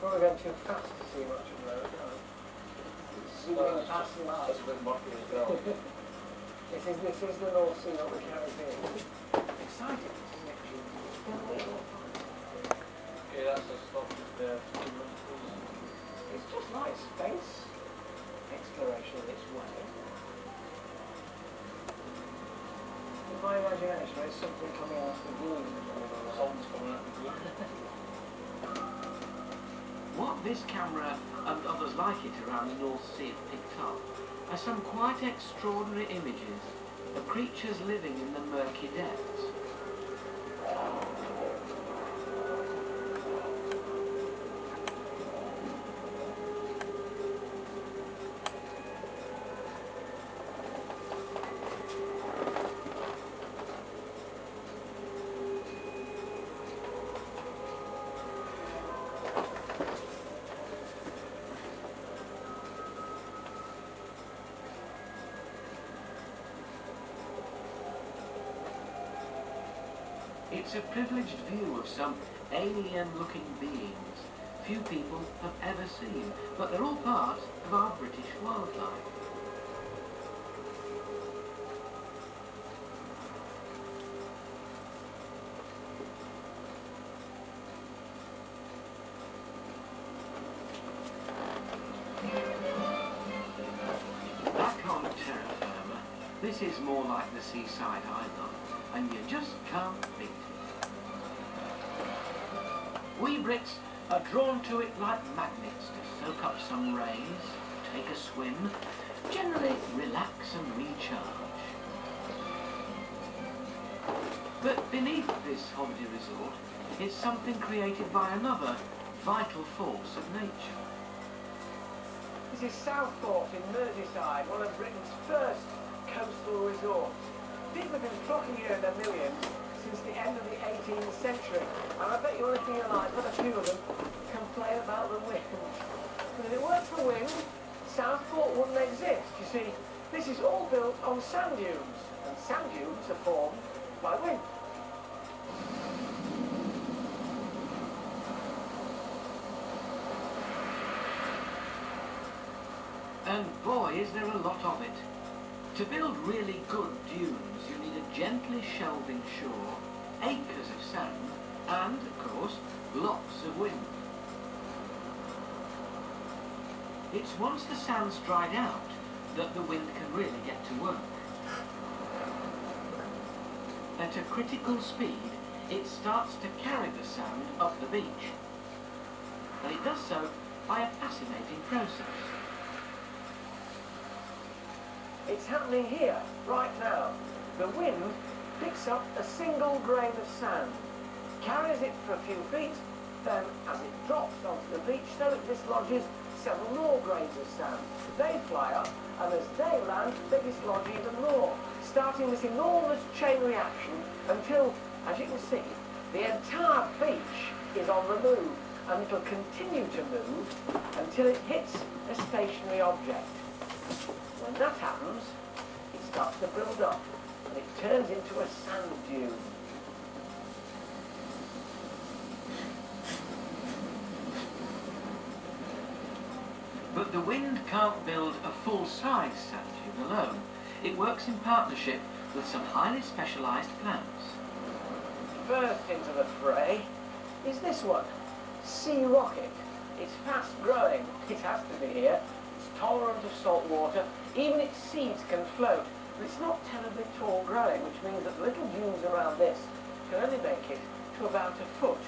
probably going too fast to see much of the road. Zooming past the light. That's a bit murky as well. This is the North Sea, not the Caribbean. Exciting, isn't it? Okay, that's a stop there. It's just like space exploration in its way. In my imagination, there's something coming out of the blue. Something's coming out of the blue. What this camera and others like it around the North Sea have picked up are some quite extraordinary images of creatures living in the murky depths. It's a privileged view of some alien-looking beings few people have ever seen, but they're all part of our British wildlife. Back on terra firma, this is more like the seaside island, and you just can't beat it. We Brits are drawn to it like magnets to soak up some rays, take a swim, generally relax and recharge. But beneath this holiday resort is something created by another vital force of nature. This is Southport in Merseyside, one of Britain's first coastal resorts. People have been flocking here in their millions since the end of the 18th century, and I bet you're looking at like, but a few of them complain about the wind. But if it weren't for wind, Southport wouldn't exist. You see, this is all built on sand dunes, and sand dunes are formed by wind. And boy, is there a lot of it. To build really good dunes, you need a gently shelving shore, acres of sand, and, of course, lots of wind. It's once the sand's dried out that the wind can really get to work. At a critical speed, it starts to carry the sand up the beach. And it does so by a fascinating process. It's happening here, right now. The wind picks up a single grain of sand, carries it for a few feet, then as it drops onto the beach, so it dislodges several more grains of sand. They fly up, and as they land, they dislodge even more, starting this enormous chain reaction until, as you can see, the entire beach is on the move, and it'll continue to move until it hits a stationary object. When that happens, it starts to build up, and it turns into a sand dune. But the wind can't build a full-size sand dune alone. It works in partnership with some highly specialised plants. First into the fray is this one, sea rocket. It's fast growing, it has to be here. It's tolerant of salt water, even its seeds can float, but it's not terribly tall growing, which means that the little dunes around this can only make it to about a foot.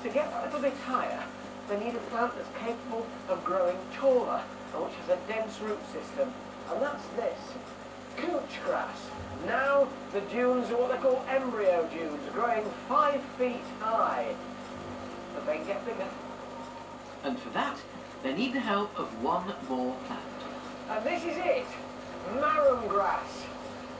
To get a little bit higher, they need a plant that's capable of growing taller, and which has a dense root system, and that's this, couch grass. Now the dunes are what they call embryo dunes, growing 5 feet high, but they can get bigger. And for that, they need the help of one more plant. And this is it, marram grass,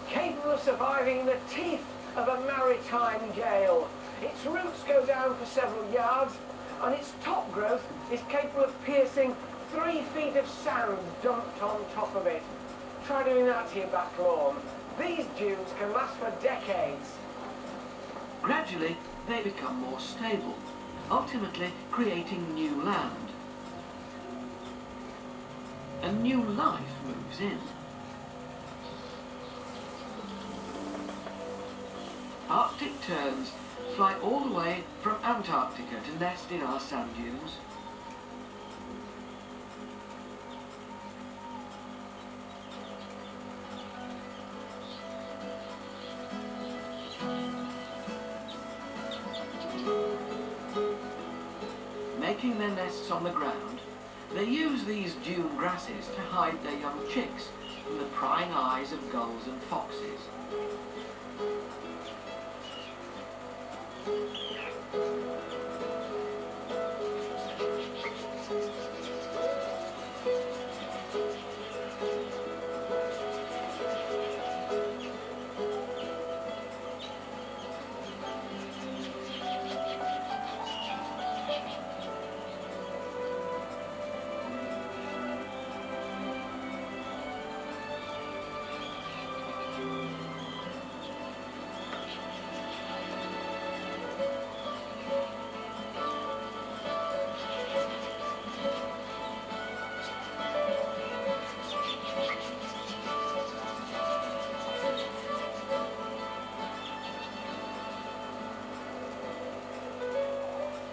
capable of surviving the teeth of a maritime gale. Its roots go down for several yards, and its top growth is capable of piercing 3 feet of sand dumped on top of it. Try doing that to your back lawn. These dunes can last for decades. Gradually, they become more stable, ultimately creating new land, and new life moves in. Arctic terns fly all the way from Antarctica to nest in our sand dunes. Making their nests on the ground, they use these dune grasses to hide their young chicks from the prying eyes of gulls and foxes.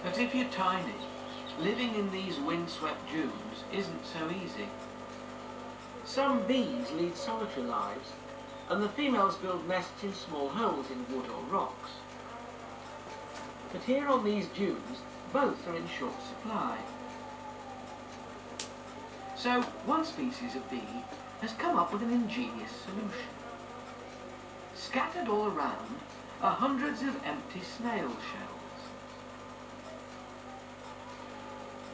But if you're tiny, living in these windswept dunes isn't so easy. Some bees lead solitary lives, and the females build nests in small holes in wood or rocks. But here on these dunes, both are in short supply. So one species of bee has come up with an ingenious solution. Scattered all around are hundreds of empty snail shells.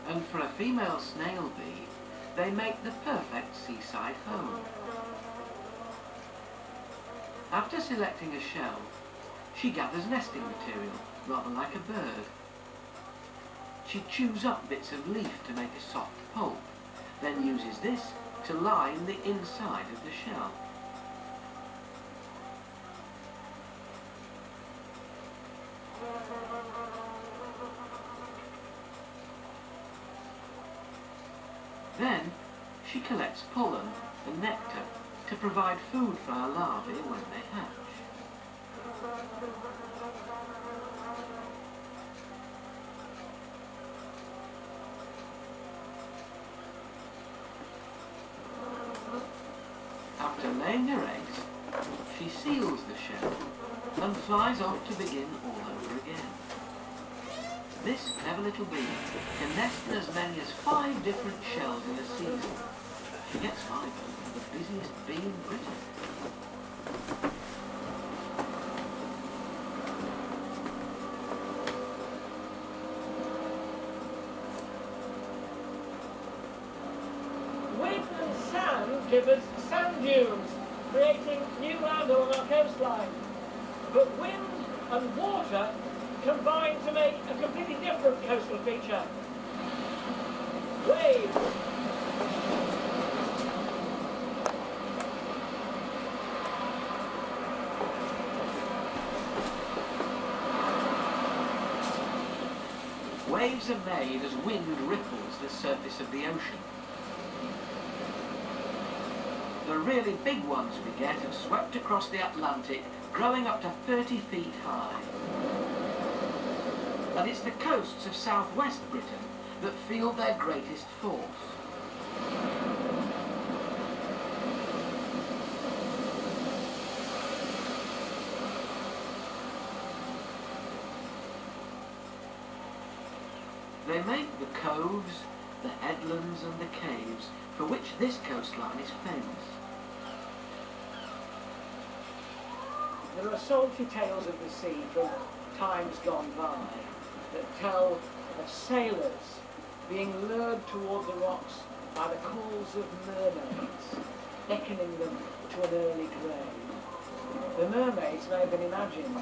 And for a female snail bee, they make the perfect seaside home. After selecting a shell, she gathers nesting material, rather like a bird. She chews up bits of leaf to make a soft pulp, then uses this to line the inside of the shell. Then she collects pollen and nectar to provide food for her larvae when they hatch. After laying her eggs, she seals the shell and flies off to begin all over again. This clever little bee can nest in as many as 5 different shells in a season. She gets my vote for the busiest bee in Britain. Wind and sand give us sand dunes, creating new land along our coastline. But wind and water combine to make a completely different coastal feature. Waves. Waves are made as wind ripples the surface of the ocean. The really big ones we get have swept across the Atlantic, growing up to 30 feet high. And it's the coasts of southwest Britain that feel their greatest force. They make the coves, the headlands and the caves for which this coastline is famous. There are salty tales of the sea from times gone by that tell of sailors being lured toward the rocks by the calls of mermaids, beckoning them to an early grave. The mermaids may have been imagined,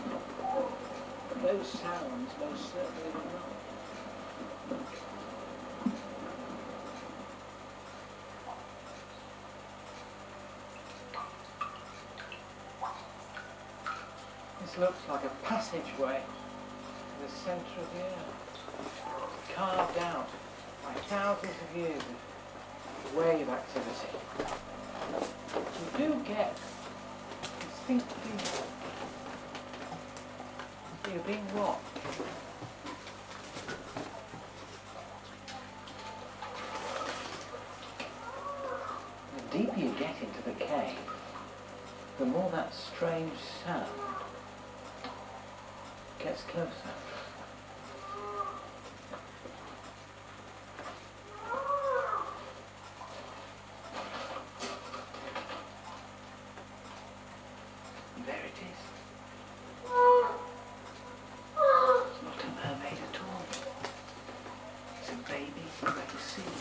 but those sounds most certainly were not. This looks like a passageway to the centre of the earth, carved out by thousands of years of wave activity. You do get distinct feeling that you're being watched. The deeper you get into the cave, the more that strange sound gets closer. And there it is. It's not a mermaid at all. It's a baby grey seal.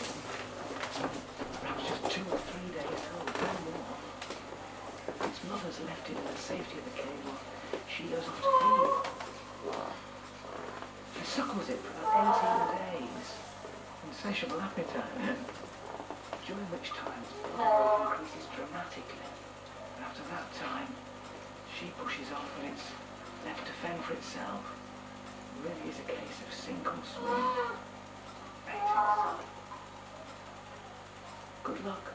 Perhaps just 2 or 3 days old, no more. Its mother's left it in the safety of the cave while she goes off to feed. She suckles it for about 18 days. Insatiable appetite. During which time its body growth increases dramatically. And after that time, she pushes off and it's left to fend for itself. It really is a case of sink or swim. Amazing. Good luck.